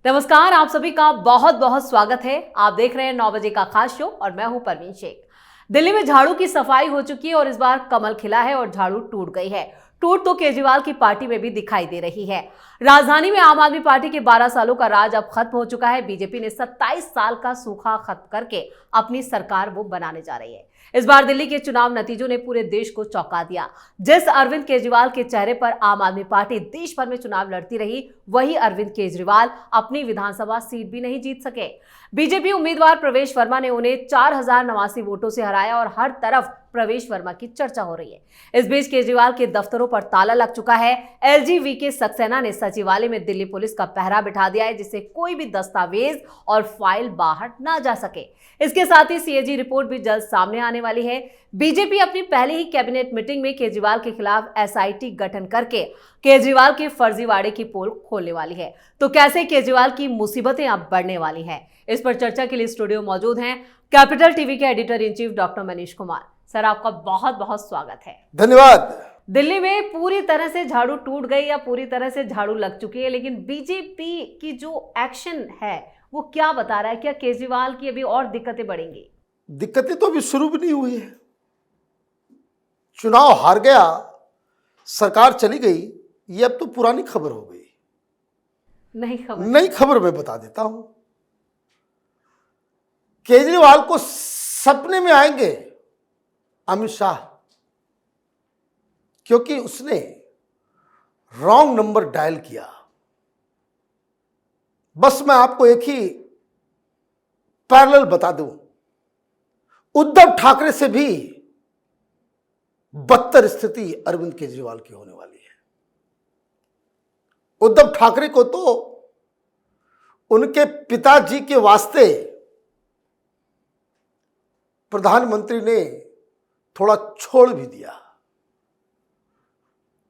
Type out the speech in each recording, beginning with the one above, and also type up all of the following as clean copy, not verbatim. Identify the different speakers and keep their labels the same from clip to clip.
Speaker 1: नमस्कार, आप सभी का बहुत बहुत स्वागत है। आप देख रहे हैं 9 बजे का खास शो और मैं हूं परवीन शेख। दिल्ली में झाड़ू की सफाई हो चुकी है और इस बार कमल खिला है और झाड़ू टूट गई है। टूट तो केजरीवाल की पार्टी में भी दिखाई दे रही है। राजधानी में आम आदमी पार्टी के 12 सालों का राज अब खत्म हो चुका है। बीजेपी ने 27 साल का सूखा खत्म करके अपनी सरकार वो बनाने जा रही है। इस बार दिल्ली के चुनाव नतीजों ने पूरे देश को चौंका दिया। जिस अरविंद केजरीवाल के चेहरे पर आम आदमी पार्टी देश भर में चुनाव लड़ती रही, वही अरविंद केजरीवाल अपनी विधानसभा सीट भी नहीं जीत सके। बीजेपी उम्मीदवार प्रवेश वर्मा ने उन्हें 4089 वोटों से हराया और हर तरफ प्रवेश वर्मा की चर्चा हो रही है। इस बीच केजरीवाल के दफ्तरों पर ताला लग चुका है। एलजी सक्सेना ने सचिवालय में दिल्ली पुलिस का पहरा बिठा दिया है, जिससे कोई भी दस्तावेज और फाइल बाहर ना जा सके। इसके साथ ही सीएजी रिपोर्ट भी जल्द सामने आने वाली है। बीजेपी अपनी पहली ही कैबिनेट मीटिंग में केजरीवाल के खिलाफ एसआईटी गठन करके केजरीवाल के फर्जीवाड़े की पोल खोलने वाली है। तो कैसे केजरीवाल की मुसीबतें अब बढ़ने वाली हैं, इस पर चर्चा के लिए स्टूडियो मौजूद हैं कैपिटल टीवी के editor in chief doctor Manish Kumar. Sir, आपका बहुत बहुत स्वागत है।
Speaker 2: धन्यवाद।
Speaker 1: दिल्ली में पूरी तरह से झाड़ू टूट गई या पूरी तरह से झाड़ू लग चुकी है, लेकिन बीजेपी की जो एक्शन है वो क्या बता रहा है? क्या केजरीवाल की अभी और दिक्कतें बढ़ेंगी?
Speaker 2: दिक्कतें तो अभी शुरू भी नहीं हुई है। चुनाव हार गया, सरकार चली गई, ये अब तो पुरानी खबर हो गई। नई खबर मैं बता देता हूं। केजरीवाल को सपने में आएंगे अमित शाह, क्योंकि उसने रॉन्ग नंबर डायल किया। बस मैं आपको एक ही पैरेलल बता दूं, उद्धव ठाकरे से भी बदतर स्थिति अरविंद केजरीवाल की होने वाली है। उद्धव ठाकरे को तो उनके पिताजी के वास्ते प्रधानमंत्री ने थोड़ा छोड़ भी दिया।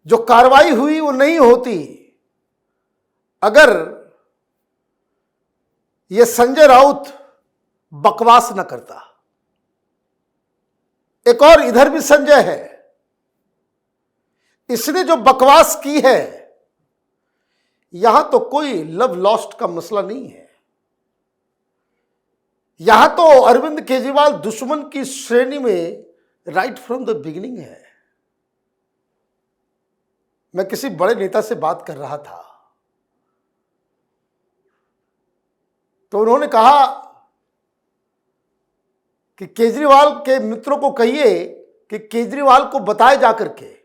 Speaker 2: जो कार्रवाई हुई वो नहीं होती अगर ये संजय राउत बकवास न करता। एक और इधर भी संजय है, इसने जो बकवास की है, यहां तो कोई लव लॉस्ट का मसला नहीं है। यहां तो अरविंद केजरीवाल दुश्मन की श्रेणी में राइट फ्रॉम द बिगिनिंग है। मैं किसी बड़े नेता से बात कर रहा था तो उन्होंने कहा कि केजरीवाल के मित्रों को कहिए कि केजरीवाल को बताए जाकर के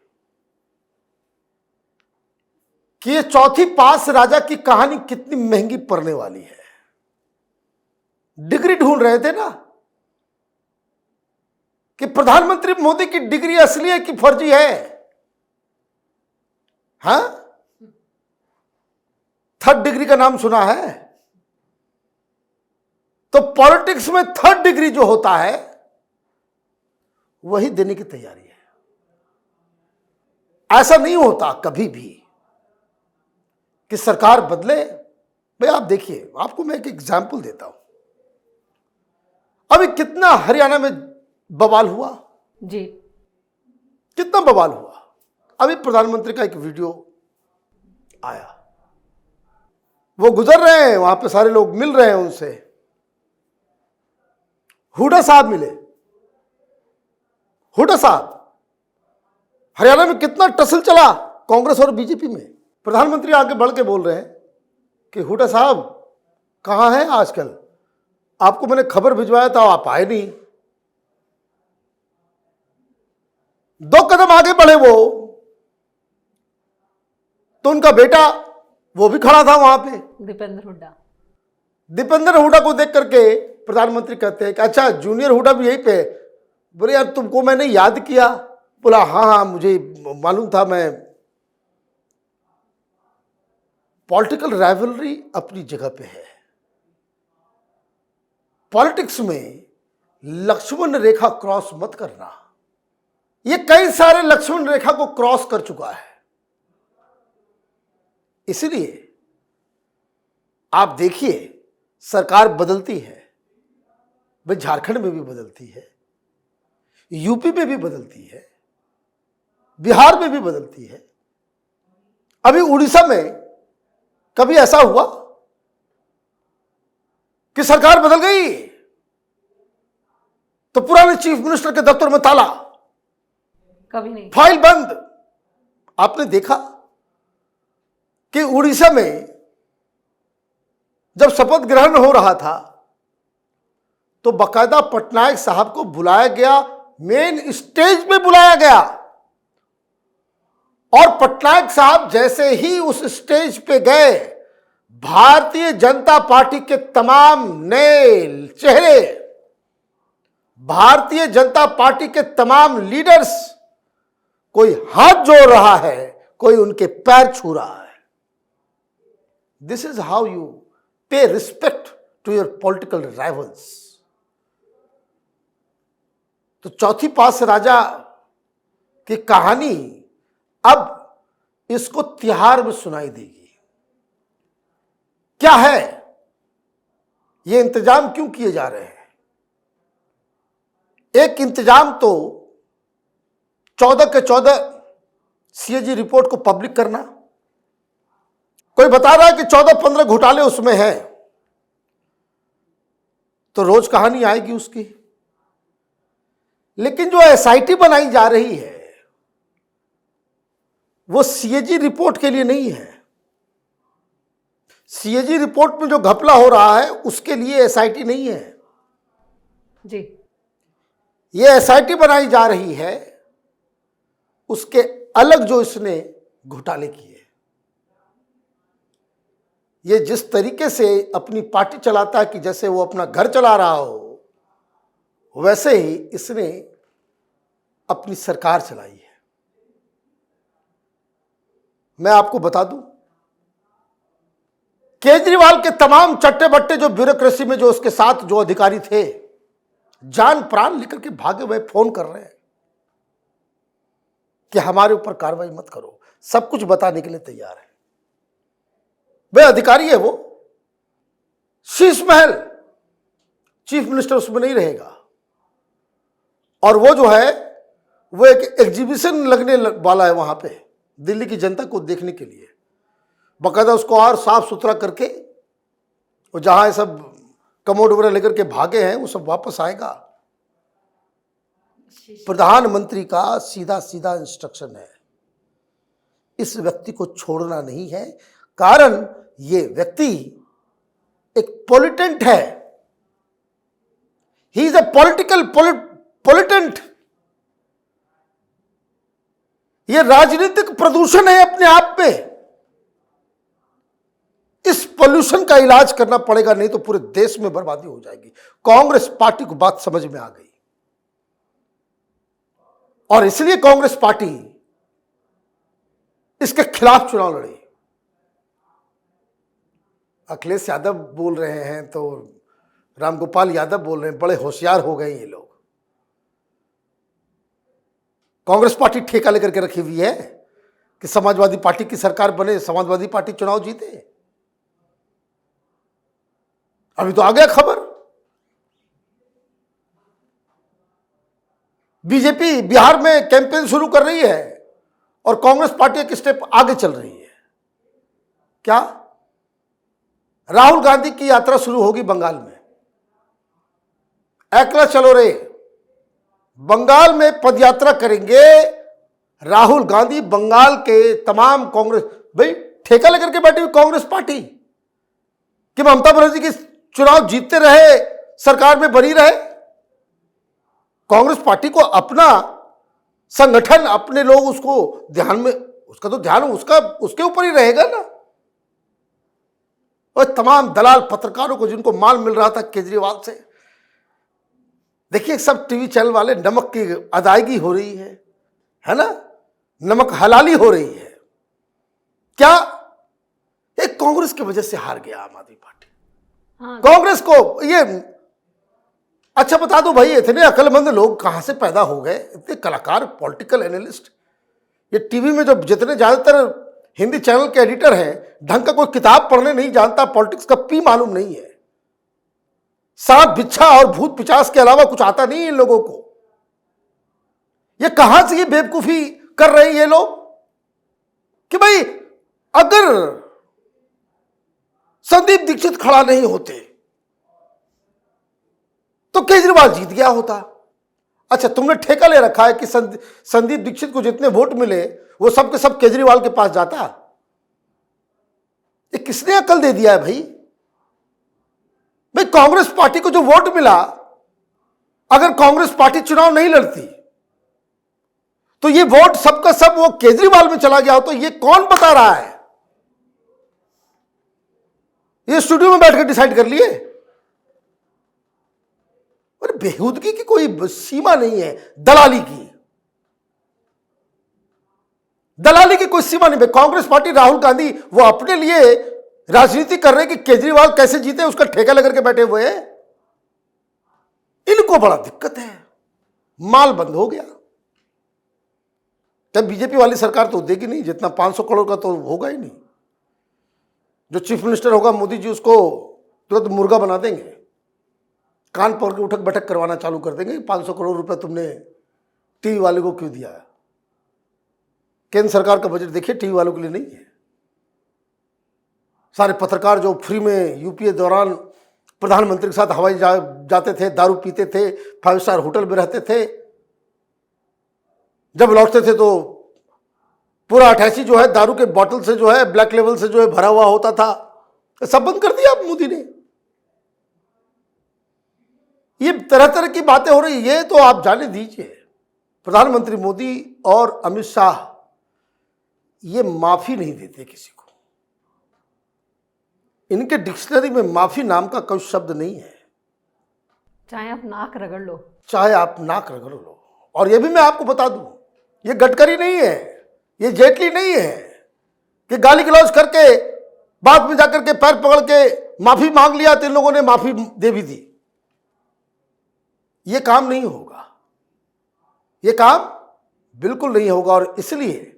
Speaker 2: कि ये चौथी पास राजा की कहानी कितनी महंगी पड़ने वाली है। डिग्री ढूंढ रहे थे ना कि प्रधानमंत्री मोदी की डिग्री असली है कि फर्जी है। हाँ, थर्ड डिग्री का नाम सुना है? तो पॉलिटिक्स में थर्ड डिग्री जो होता है वही देने की तैयारी है। ऐसा नहीं होता कभी भी कि सरकार बदले। भाई आप देखिए, आपको मैं एक एग्जाम्पल देता हूं। अभी कितना हरियाणा में बवाल हुआ
Speaker 1: जी,
Speaker 2: कितना बवाल हुआ। अभी प्रधानमंत्री का एक वीडियो आया, वो गुजर रहे हैं, वहां पे सारे लोग मिल रहे हैं उनसे। हुड्डा साहब मिले। हुड्डा साहब, हरियाणा में कितना टसल चला कांग्रेस और बीजेपी में। प्रधानमंत्री आगे बढ़ के बोल रहे हैं कि हुड्डा साहब कहां हैं आजकल, आपको मैंने खबर भिजवाया था, आप आए नहीं। 2 कदम आगे बढ़े वो तो उनका बेटा वो भी खड़ा था वहां पे, दीपेंद्र हुड्डा को देख करके प्रधानमंत्री कहते हैं कि अच्छा जूनियर हुड्डा भी यहीं पे। बोले यार तुमको मैंने याद किया। बोला हाँ हाँ मुझे मालूम था। मैं पॉलिटिकल राइवलरी अपनी जगह पे है। पॉलिटिक्स में लक्ष्मण रेखा क्रॉस मत करना। ये कई सारे लक्ष्मण रेखा को क्रॉस कर चुका है। इसलिए आप देखिए, सरकार बदलती है, भाई झारखंड में भी बदलती है, यूपी में भी बदलती है, बिहार में भी बदलती है। अभी उड़ीसा में कभी ऐसा हुआ कि सरकार बदल गई तो पुराने चीफ मिनिस्टर के दफ्तर में ताला,
Speaker 1: कभी नहीं।
Speaker 2: फाइल बंद। आपने देखा कि उड़ीसा में जब शपथ ग्रहण हो रहा था तो बाकायदा पटनायक साहब को बुलाया गया, मेन स्टेज पे बुलाया गया, और पटनायक साहब जैसे ही उस स्टेज पे गए, भारतीय जनता पार्टी के तमाम नए चेहरे, भारतीय जनता पार्टी के तमाम लीडर्स, कोई हाथ जोड़ रहा है, कोई उनके पैर छू रहा है। This is how you pay respect to your political rivals. तो चौथी पास राजा की कहानी अब इसको तिहाड़ में सुनाई देगी। क्या है ये इंतजाम, क्यों किए जा रहे हैं? एक इंतजाम तो 14 के 14 सीएजी रिपोर्ट को पब्लिक करना। कोई बता रहा है कि 14-15 घोटाले उसमें हैं, तो रोज कहानी आएगी उसकी। लेकिन जो एसआईटी बनाई जा रही है वो सीएजी रिपोर्ट के लिए नहीं है। सीएजी रिपोर्ट में जो घपला हो रहा है उसके लिए एसआईटी नहीं है
Speaker 1: जी।
Speaker 2: ये एसआईटी बनाई जा रही है उसके अलग जो इसने घोटाले किए। ये जिस तरीके से अपनी पार्टी चलाता है कि जैसे वो अपना घर चला रहा हो, वैसे ही इसने अपनी सरकार चलाई है। मैं आपको बता दूं, केजरीवाल के तमाम चट्टे बट्टे जो ब्यूरोक्रेसी में जो उसके साथ जो अधिकारी थे, जान प्राण लेकर के भागे हुए फोन कर रहे हैं कि हमारे ऊपर कार्रवाई मत करो, सब कुछ बताने के लिए तैयार है। वे अधिकारी है, वो शीश महल, चीफ मिनिस्टर उसमें नहीं रहेगा। और वो जो है वो एक एग्जीबिशन लगने वाला है वहां पे दिल्ली की जनता को देखने के लिए। बाकायदा उसको और साफ सुथरा करके वो जहां सब कमोड वगैरह लेकर के भागे हैं वो सब वापस आएगा। प्रधानमंत्री का सीधा सीधा इंस्ट्रक्शन है, इस व्यक्ति को छोड़ना नहीं है, कारण ये व्यक्ति एक पॉलिटेंट है। He is a political pollutant. ये राजनीतिक प्रदूषण है अपने आप में। इस पोल्यूशन का इलाज करना पड़ेगा, नहीं तो पूरे देश में बर्बादी हो जाएगी। कांग्रेस पार्टी को बात समझ में आ गई और इसलिए कांग्रेस पार्टी इसके खिलाफ चुनाव लड़ी। अखिलेश यादव बोल रहे हैं तो रामगोपाल यादव बोल रहे हैं, बड़े होशियार हो गए ये लोग। कांग्रेस पार्टी ठेका लेकर के रखी हुई है कि समाजवादी पार्टी की सरकार बने, समाजवादी पार्टी चुनाव जीते। अभी तो आ गया खबर, बीजेपी बिहार में कैंपेन शुरू कर रही है और कांग्रेस पार्टी एक स्टेप आगे चल रही है। क्या? राहुल गांधी की यात्रा शुरू होगी बंगाल में। एकला चलो रे, बंगाल में पदयात्रा करेंगे राहुल गांधी। बंगाल के तमाम कांग्रेस, भाई ठेका लेकर के बैठी हुई कांग्रेस पार्टी कि ममता बनर्जी की चुनाव जीतते रहे, सरकार में बनी रहे। कांग्रेस पार्टी को अपना संगठन, अपने लोग उसको ध्यान में, उसका तो ध्यान उसके ऊपर ही रहेगा ना। और तमाम दलाल पत्रकारों को जिनको माल मिल रहा था केजरीवाल से, देखिए सब टीवी चैनल वाले, नमक की अदायगी हो रही है ना, नमक हलाली हो रही है। क्या एक कांग्रेस की वजह से हार गया आम आदमी पार्टी?
Speaker 1: हाँ।
Speaker 2: कांग्रेस को ये अच्छा बता दो भाई, इतने अक्लमंद लोग कहां से पैदा हो गए, इतने कलाकार, पॉलिटिकल एनालिस्ट। ये टीवी में जो जितने ज्यादातर हिंदी चैनल के एडिटर हैं, ढंग का कोई किताब पढ़ने नहीं जानता, पॉलिटिक्स का पी मालूम नहीं है, सांप बिच्छा और भूत पिचास के अलावा कुछ आता नहीं है इन लोगों को। ये कहां से ये बेवकूफी कर रहे हैं ये लोग कि भाई अगर संदीप दीक्षित खड़ा नहीं होते तो केजरीवाल जीत गया होता। अच्छा, तुमने ठेका ले रखा है कि संदीप दीक्षित को जितने वोट मिले वो सब के सब केजरीवाल के पास जाता। ये किसने अकल दे दिया है भाई? भाई कांग्रेस पार्टी को जो वोट मिला, अगर कांग्रेस पार्टी चुनाव नहीं लड़ती तो ये वोट सबका सब वो केजरीवाल में चला गया हो, तो ये कौन बता रहा है? ये स्टूडियो में बैठकर डिसाइड कर लिए। और बेहूदगी की कोई सीमा नहीं है, दलाली की कोई सीमा नहीं है। कांग्रेस पार्टी, राहुल गांधी, वो अपने लिए राजनीति कर रहे हैं कि केजरीवाल कैसे जीते उसका ठेका लेकर के बैठे हुए हैं। इनको बड़ा दिक्कत है, माल बंद हो गया। तब बीजेपी वाली सरकार तो देगी नहीं, जितना 500 करोड़ का तो होगा ही नहीं। जो चीफ मिनिस्टर होगा मोदी जी, उसको तुरंत मुर्गा बना देंगे, कान पकड़ के उठक बैठक करवाना चालू कर देंगे। 500 करोड़ रुपए तुमने टीवी वाले को क्यों दिया? केंद्र सरकार का बजट देखिए, टीवी वालों के लिए नहीं है। सारे पत्रकार जो फ्री में यूपीए दौरान प्रधानमंत्री के साथ हवाई जाते थे, दारू पीते थे, 5 स्टार होटल में रहते थे, जब लौटते थे तो पूरा 88 जो है दारू के बोतल से जो है, ब्लैक लेवल से जो है भरा हुआ होता था। सब बंद कर दिया अब मोदी ने। ये तरह तरह की बातें हो रही, ये तो आप जाने दीजिए। प्रधानमंत्री मोदी और अमित शाह ये माफी नहीं देते किसी को। इनके डिक्शनरी में माफी नाम का कोई शब्द नहीं है।
Speaker 1: चाहे आप नाक रगड़ लो, और ये भी मैं आपको बता दूं, ये गडकरी नहीं है, ये जेटली नहीं है कि गाली गलौज करके बाद में जाकर के पैर पकड़ के माफी मांग लिया तो इन लोगों ने माफी दे भी दी। ये काम नहीं होगा, ये काम बिल्कुल नहीं होगा। और इसलिए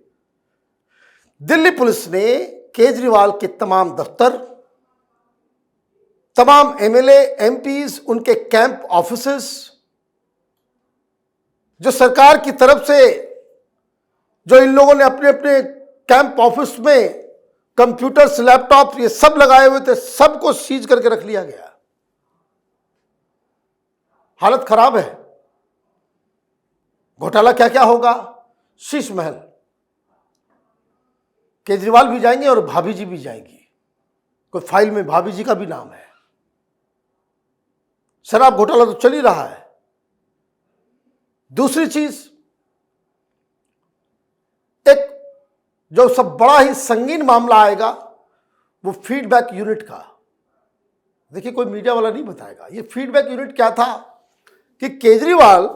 Speaker 1: दिल्ली पुलिस ने केजरीवाल के तमाम दफ्तर, तमाम एमएलए एमपीज, उनके कैंप ऑफिसेस, जो सरकार की तरफ से जो इन लोगों ने अपने अपने कैंप ऑफिस में कंप्यूटर्स, लैपटॉप ये सब लगाए हुए थे, सबको सीज करके रख लिया गया। हालत खराब है। घोटाला क्या क्या होगा? शीश महल, केजरीवाल भी जाएंगे और भाभी जी भी जाएंगी। कोई फाइल में भाभी जी का भी नाम है। शराब घोटाला तो चल ही रहा है। दूसरी चीज, एक जो सब बड़ा ही संगीन मामला आएगा वो फीडबैक यूनिट का। देखिए, कोई मीडिया वाला नहीं बताएगा। ये फीडबैक यूनिट क्या था कि केजरीवाल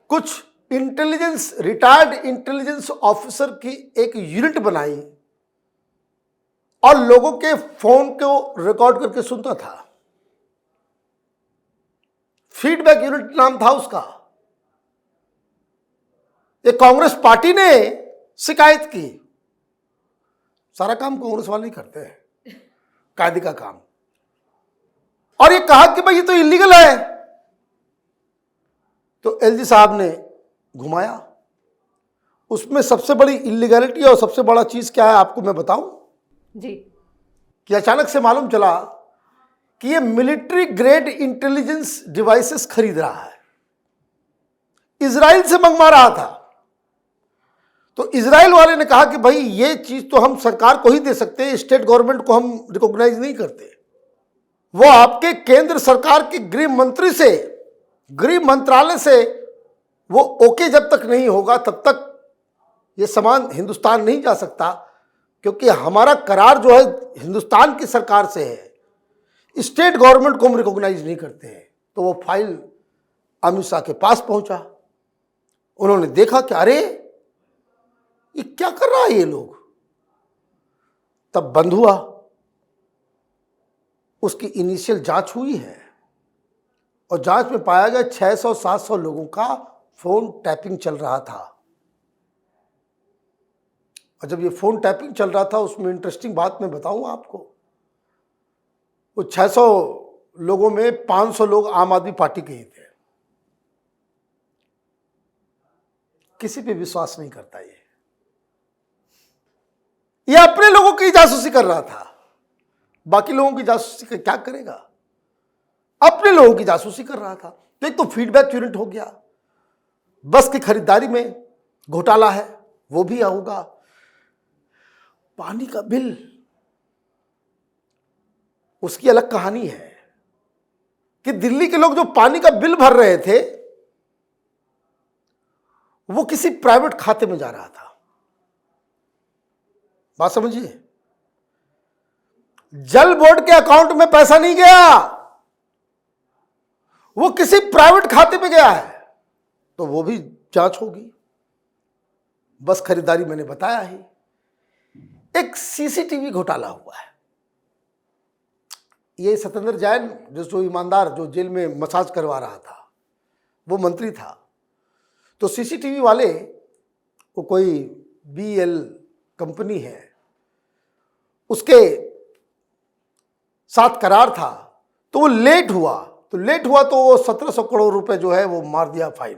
Speaker 1: कुछ रिटायर्ड इंटेलिजेंस ऑफिसर की एक यूनिट बनाई और लोगों के फोन को रिकॉर्ड करके सुनता था। फीडबैक यूनिट नाम था उसका। ये कांग्रेस पार्टी ने शिकायत की। सारा काम कांग्रेस वाले ही करते हैं, कायदे का काम। और ये कहा कि भाई ये तो इलीगल है, तो एलजी साहब ने घुमाया। उसमें सबसे बड़ी इलीगैलिटी और सबसे बड़ा चीज क्या है आपको मैं बताऊं जी,
Speaker 2: कि अचानक से मालूम चला कि ये मिलिट्री ग्रेड इंटेलिजेंस डिवाइसेस खरीद रहा है, इजराइल से मंगवा रहा था। तो इजराइल वाले ने कहा कि भाई ये चीज तो हम सरकार को ही दे सकते हैं, स्टेट गवर्नमेंट को हम रिकॉग्नाइज नहीं करते। वो आपके केंद्र सरकार के गृह मंत्री से, गृह मंत्रालय से वो ओके जब तक नहीं होगा तब तक ये सामान हिंदुस्तान नहीं जा सकता, क्योंकि हमारा करार जो है हिंदुस्तान की सरकार से है, स्टेट गवर्नमेंट को हम रिकॉग्नाइज नहीं करते हैं। तो वो फाइल अमित शाह के पास पहुंचा। उन्होंने देखा कि अरे ये क्या कर रहा है ये लोग। तब बंद हुआ। उसकी इनिशियल जांच हुई है और जांच में पाया गया 600-700 लोगों का फोन टैपिंग चल रहा था। और जब ये फोन टैपिंग चल रहा था, उसमें इंटरेस्टिंग बात मैं बताऊं आपको, वो 600 लोगों में 500 लोग आम आदमी पार्टी के ही थे। किसी पे विश्वास नहीं करता ये अपने लोगों की जासूसी कर रहा था, बाकी लोगों की जासूसी क्या करेगा। अपने लोगों की जासूसी कर रहा था। तो एक तो फीडबैक यूनिट हो गया, बस की खरीदारी में घोटाला है वो भी होगा, पानी का बिल उसकी अलग कहानी है कि दिल्ली के लोग जो पानी का बिल भर रहे थे वो किसी प्राइवेट खाते में जा रहा था। बात समझिए, जल बोर्ड के अकाउंट में पैसा नहीं गया, वो किसी प्राइवेट खाते में गया है, तो वो भी जांच होगी। बस खरीदारी मैंने बताया ही। एक सीसीटीवी घोटाला हुआ है। ये सत्येंद्र जैन जो ईमानदार जो जेल में मसाज करवा रहा था वो मंत्री था, तो सीसीटीवी वाले वो कोई BL कंपनी है उसके साथ करार था, तो वो लेट हुआ तो वो 1700 करोड़ रुपए जो है वो मार दिया फाइन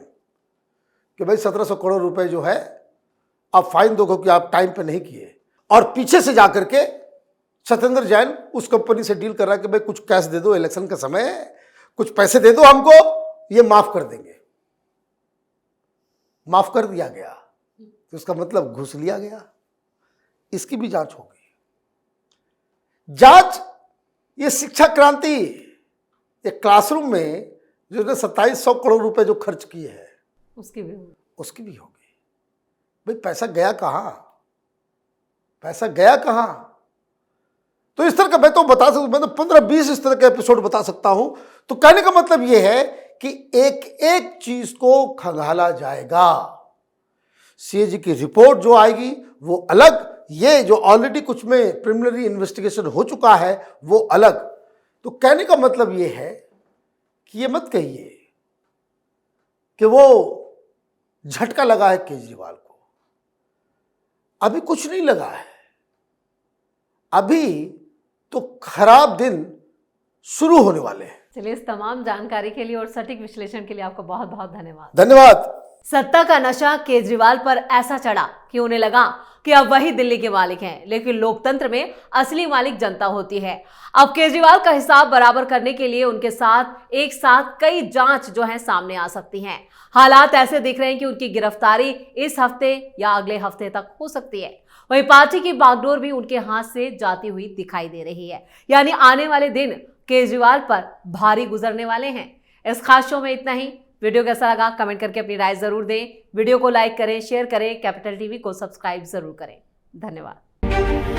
Speaker 2: कि भाई 1700 करोड़ रुपए जो है आप फाइन दो क्योंकि आप टाइम पे नहीं किए। और पीछे से जाकर के सत्येंद्र जैन उस कंपनी से डील कर रहा है कि भाई कुछ कैश दे दो, इलेक्शन का समय है, कुछ पैसे दे दो हमको, ये माफ कर देंगे। माफ कर दिया गया तो उसका मतलब घूस लिया गया। इसकी भी जांच होगी। जांच ये शिक्षा क्रांति एक क्लासरूम में जो 2700 करोड़ रुपए जो खर्च किए हैं उसकी भी होगी। भाई पैसा गया कहां, पैसा गया कहां? तो इस तरह का मैं तो बता सकता हूं, मैं तो 15-20 इस तरह के एपिसोड बता सकता हूं। तो कहने का मतलब यह है कि एक एक चीज को खंगाला जाएगा। CAG की रिपोर्ट जो आएगी वो अलग, ये जो ऑलरेडी कुछ में प्रिलिमिनरी इन्वेस्टिगेशन हो चुका है वो अलग। तो कहने का मतलब ये है कि ये मत कहिए कि वो झटका लगा है केजरीवाल को। अभी कुछ नहीं लगा है, अभी तो खराब दिन शुरू होने वाले हैं।
Speaker 1: चलिए, इस तमाम जानकारी के लिए और सटीक विश्लेषण के लिए आपको बहुत बहुत धन्यवाद।
Speaker 2: धन्यवाद।
Speaker 1: सत्ता का नशा केजरीवाल पर ऐसा चढ़ा कि उन्हें लगा कि अब वही दिल्ली के मालिक हैं, लेकिन लोकतंत्र में असली मालिक जनता होती है। अब केजरीवाल का हिसाब बराबर करने के लिए उनके साथ एक साथ कई जांच जो है सामने आ सकती हैं। हालात ऐसे दिख रहे हैं कि उनकी गिरफ्तारी इस हफ्ते या अगले हफ्ते तक हो सकती है। वहीं पार्टी की बागडोर भी उनके हाथ से जाती हुई दिखाई दे रही है, यानी आने वाले दिन केजरीवाल पर भारी गुजरने वाले हैं। इस खास शो में इतना ही। वीडियो कैसा लगा कमेंट करके अपनी राय जरूर दें। वीडियो को लाइक करें, शेयर करें, कैपिटल TV को सब्सक्राइब जरूर करें। धन्यवाद।